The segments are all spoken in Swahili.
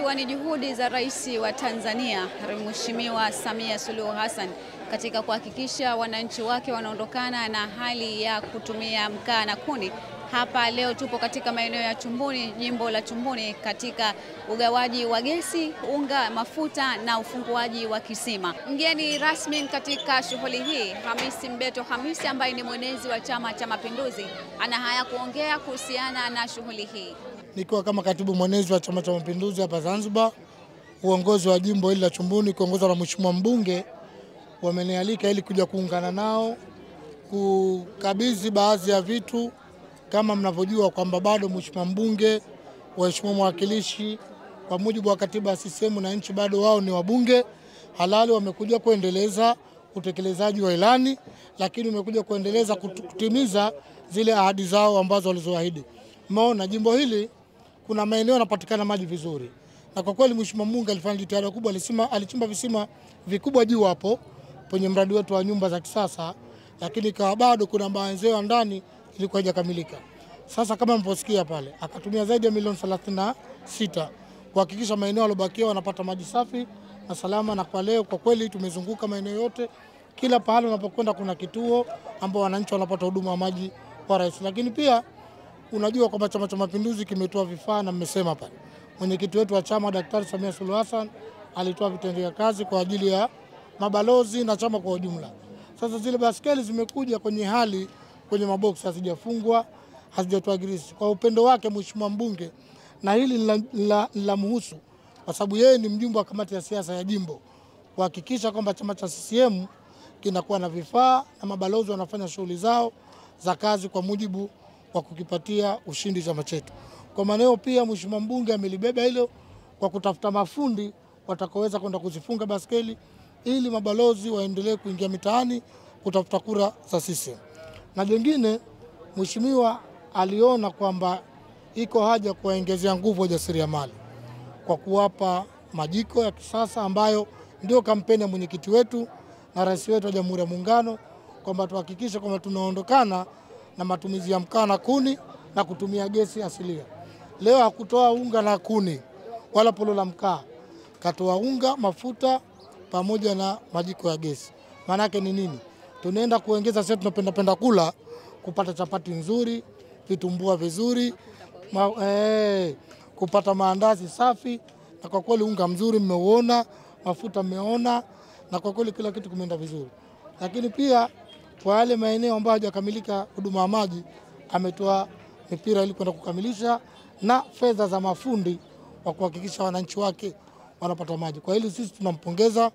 zikiwa ni juhudi za Rais wa Tanzania Mheshimiwa Samia Suluhu Hassan katika kuhakikisha wananchi wake wanaondokana na hali ya kutumia mkaa na kuni. Hapa leo tupo katika maeneo ya Chumbuni, jimbo la Chumbuni, katika ugawaji wa gesi, unga, mafuta na ufunguaji wa kisima. Mgeni rasmi katika shughuli hii, Hamisi Mbeto Hamisi, ambaye ni mwenezi wa Chama cha Mapinduzi, ana haya kuongea kuhusiana na shughuli hii. Nikiwa kama katibu mwenezi wa Chama cha Mapinduzi hapa Zanzibar, uongozi wa jimbo hili la Chumbuni kuongozwa na Mheshimiwa mbunge wamenialika ili kuja kuungana nao kukabidhi baadhi ya vitu. Kama mnavyojua kwamba bado Mheshimiwa mbunge, waheshimiwa mwakilishi kwa mujibu wa katiba ya CCM na nchi bado wao ni wabunge halali, wamekuja kuendeleza utekelezaji wa ilani, lakini wamekuja kuendeleza kutimiza zile ahadi zao ambazo walizoahidi. Umeona jimbo hili kuna maeneo yanapatikana maji vizuri, na kwa kweli Mheshimiwa mbunge alifanya jitihada kubwa, alichimba visima vikubwa juu hapo kwenye mradi wetu wa nyumba za kisasa, lakini kwa bado kuna maeneo ndani ilikuwa haijakamilika. Sasa kama mposikia pale, akatumia zaidi ya milioni 36 kuhakikisha maeneo yalobakia wanapata maji safi na salama. Na kwa leo kwa kweli tumezunguka maeneo yote, kila pahali unapokwenda kuna kituo ambao wananchi wanapata huduma ya maji kwa rahisi. Lakini pia unajua kwamba Chama cha Mapinduzi kimetoa vifaa, na mmesema pale mwenyekiti wetu wa chama Daktari Samia Suluhu Hassan alitoa vitendea kazi kwa ajili ya mabalozi na chama kwa ujumla. Sasa zile baskeli zimekuja kwenye maboksi, hazijafungwa, hazijatoa grisi. Kwa upendo wake Mheshimiwa mbunge, na hili la muhusu kwa sababu yeye ni mjumbe wa kamati ya siasa ya jimbo, kuhakikisha kwamba chama cha CCM kinakuwa na vifaa na mabalozi wanafanya shughuli zao za kazi kwa mujibu wa kukipatia ushindi chama chetu. Kwa maana pia Mheshimiwa mbunge amelibeba hilo kwa kutafuta mafundi watakaoweza kwenda kuzifunga baskeli ili mabalozi waendelee kuingia mitaani kutafuta kura za CCM. Na jingine Mheshimiwa aliona kwamba iko haja kuwaongezea nguvu wajasiriamali kwa kuwapa majiko ya kisasa, ambayo ndio kampeni ya mwenyekiti wetu na rais wetu wa Jamhuri ya Muungano, kwamba tuhakikishe kwamba tunaondokana na matumizi ya mkaa na kuni na kutumia gesi asilia. Leo hakutoa unga na kuni wala polo la mkaa, katoa unga, mafuta pamoja na majiko ya gesi. Maana yake ni nini? Tunaenda kuongeza, sisi tunapenda kula, kupata chapati nzuri, vitumbua vizuri, kupata maandazi safi, na kwa kweli unga mzuri mmeuona, mafuta mmeona, na kwa kweli kila kitu kimeenda vizuri. Lakini pia kwa yale maeneo ambayo hajakamilika huduma ya maji, ametoa mipira ili kwenda kukamilisha na fedha za mafundi wa kuhakikisha wananchi wake wanapata maji. Kwa hili sisi tunampongeza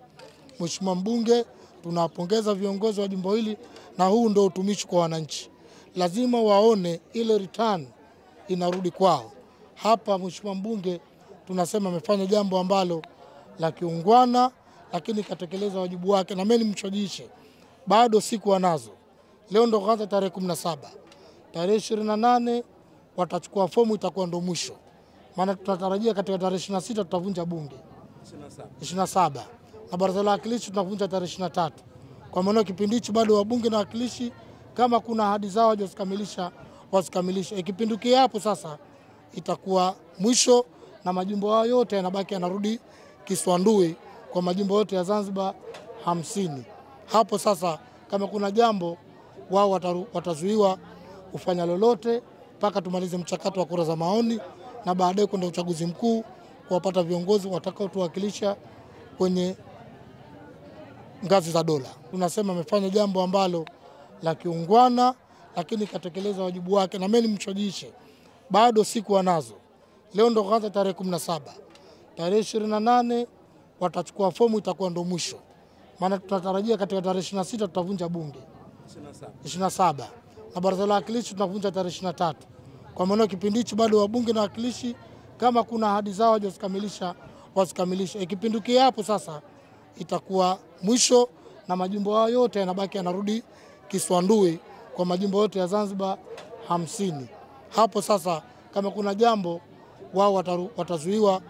Mheshimiwa mbunge, tunawapongeza viongozi wa jimbo hili, na huu ndio utumishi kwa wananchi. Lazima waone ile return inarudi kwao. Hapa Mheshimiwa mbunge tunasema amefanya jambo ambalo la kiungwana, lakini katekeleza wajibu wake, na mimi nimshajiishe. Bado siku anazo. Leo ndo kwanza tarehe 17. Tarehe 28 watachukua fomu, itakuwa ndo mwisho. Maana tunatarajia katika tarehe 26 tutavunja bunge. 27. Na baraza la wakilishi tunavunja tarehe 23. Kwa maana kipindi hichi bado wabunge na wakilishi kama kuna ahadi zao hawajazikamilisha wasikamilisha. Ikipindukia hapo sasa itakuwa mwisho, na majimbo hayo yote yanabaki yanarudi kiswandui kwa majimbo yote ya Zanzibar 50. Hapo sasa kama kuna jambo wao watazuiwa kufanya lolote mpaka tumalize mchakato wa kura za maoni, na baadaye kwenda uchaguzi mkuu kuwapata viongozi watakao tuwakilisha kwenye ngazi za dola. Tunasema amefanya jambo ambalo la kiungwana, lakini katekeleza wajibu wake, na mimi nimshajiishe. Bado siku anazo. Leo ndo kwanza tarehe 17. Tarehe 28 watachukua fomu, itakuwa ndo mwisho. Maana tunatarajia katika tarehe 26 tutavunja bunge. 27. Na baraza la wakilishi tunavunja tarehe 23. Kwa maana kipindi hichi bado wabunge na wakilishi kama kuna ahadi zao hawajazikamilisha wasikamilisha. Ikipindukia hapo sasa itakuwa mwisho, na majimbo hayo yote yanabaki yanarudi kiswandui kwa majimbo yote ya Zanzibar 50. Hapo sasa kama kuna jambo wao watazuiwa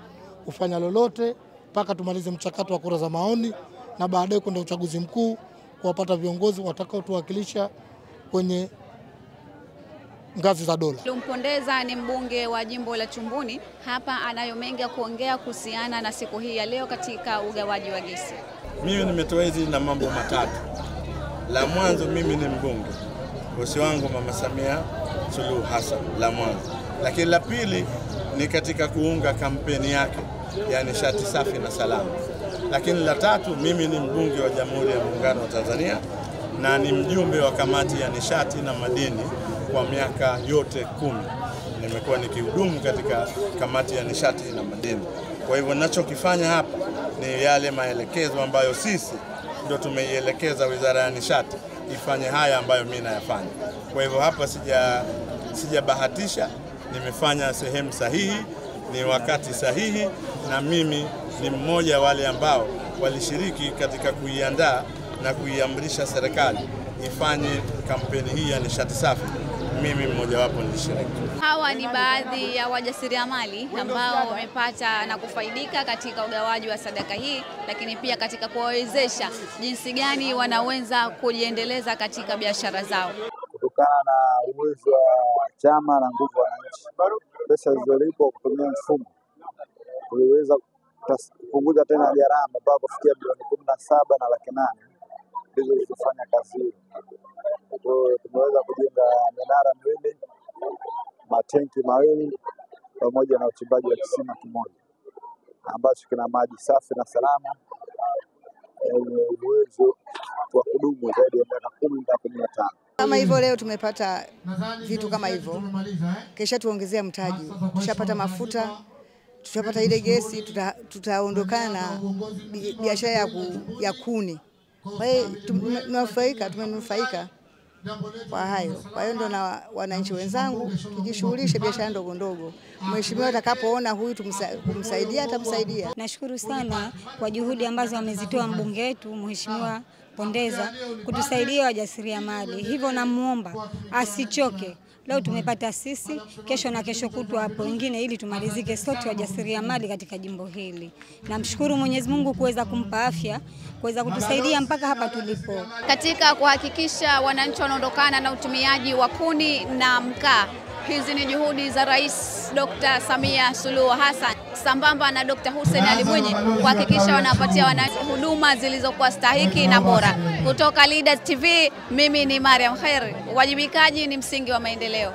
kufanya lolote mpaka tumalize mchakato wa kura za maoni, na baadaye kwenda uchaguzi mkuu kuwapata viongozi watakao tuwakilisha kwenye ngazi za dola. Lumpondeza ni mbunge wa jimbo la Chumbuni. Hapa anayo mengi ya kuongea kuhusiana na siku hii ya leo katika ugawaji wa gesi. Mimi nimetoa hizi na mambo matatu. La mwanzo, mimi ni mbunge, bosi wangu Mama Samia Suluhu Hassan, la mwanzo. Lakini la pili ni katika kuunga kampeni yake ya nishati safi na salama. Lakini la tatu, mimi ni mbunge wa Jamhuri ya Muungano wa Tanzania na ni mjumbe wa kamati ya nishati na madini kwa miaka yote 10. Nimekuwa nikihudumu katika kamati ya nishati na madini. Kwa hivyo ninachokifanya hapa ni yale maelekezo ambayo sisi ndio tumeielekeza Wizara ya Nishati ifanye haya ambayo mimi nayafanya. Kwa hivyo hapa sijabahatisha, nimefanya sehemu sahihi, ni wakati sahihi, na mimi ni mmoja wale ambao walishiriki katika kuiandaa na kuiamrisha serikali ifanye kampeni hii ya nishati safi. Mimi mmoja wapo nilishiriki. Hawa ni baadhi ya wajasiriamali ambao wamepata na kufaidika katika ugawaji wa sadaka hii, lakini pia katika kuwawezesha jinsi gani wanaweza kujiendeleza katika biashara zao. Kutokana na uwezo wa chama na nguvu ya wananchi, pesa zilizolipwa kutumia mfumo tuliweza kupunguza tena gharama mpaka kufikia bilioni 17 na laki 8 ndizo zilizofanya kazi hii. Kwa hiyo tumeweza kujenga minara miwili, matenki mawili pamoja na uchimbaji wa kisima kimoja ambacho kina maji safi na salama yenye uwezo wa kudumu zaidi ya miaka 10 mpaka 15. Kama hivyo leo tumepata vitu kama hivyo, kesha tuongezea mtaji, tushapata mafuta, tushapata ile gesi, tutaondokana na biashara ya kuni. Kwa hiyo tumenufaika kwa hayo. Kwa hiyo ndo na wananchi wenzangu tujishughulishe biashara ndogo ndogo. Mheshimiwa atakapoona huyu kumsaidia atamsaidia. Nashukuru sana kwa juhudi ambazo amezitoa mbunge wetu Mheshimiwa Pondeza kutusaidia wajasiriamali. Hivyo namuomba asichoke. Leo tumepata sisi, kesho na kesho kutwa hapo wengine, ili tumalizike sote wajasiriamali katika jimbo hili. Namshukuru Mwenyezi Mungu kuweza kumpa afya, kuweza kutusaidia mpaka hapa tulipo. Katika kuhakikisha wananchi wanaondokana na utumiaji wa kuni na mkaa. Hizi ni juhudi za Rais Dr. Samia Suluhu Hassan sambamba na Dr. Hussein Ali Mwinyi kuhakikisha wanapatia wananchi huduma zilizokuwa stahiki na bora. Kutoka Leaders TV, mimi ni Mariam Khair. Uwajibikaji ni msingi wa maendeleo.